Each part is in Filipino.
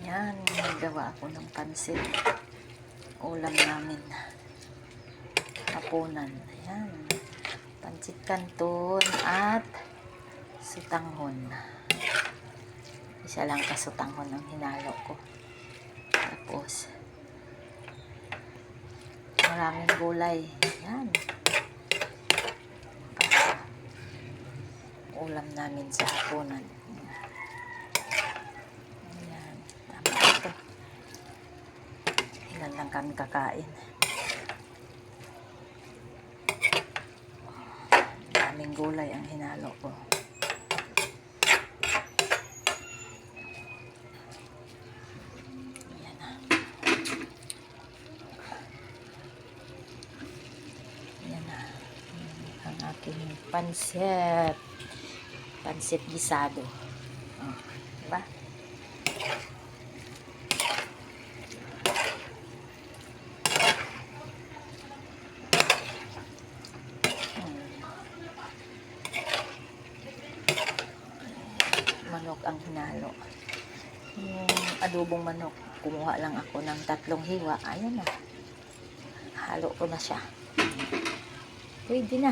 Ayan, nagawa ako ng pansit. Ulam namin. Hapunan. Ayan. Pansit kanton at sutanghon. Isa lang kasutanghon ang hinalo ko. Tapos, maraming gulay. Ayan. Ulam namin sa hapunan. Ayan. Tama ito. Ilan lang kami kakain. Daming gulay ang hinalo ko. Ayan na. Ayan na. Ang aking pansit. Pansit gisado. Oh, diba? Manok ang hinalo. Yung adobong manok, kumuha lang ako ng 3 hiwa. Ayan na. Halo ko na siya. Pwede na.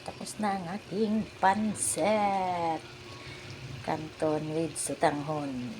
Tapos na ang aking pansit. Kanton with sutanghon.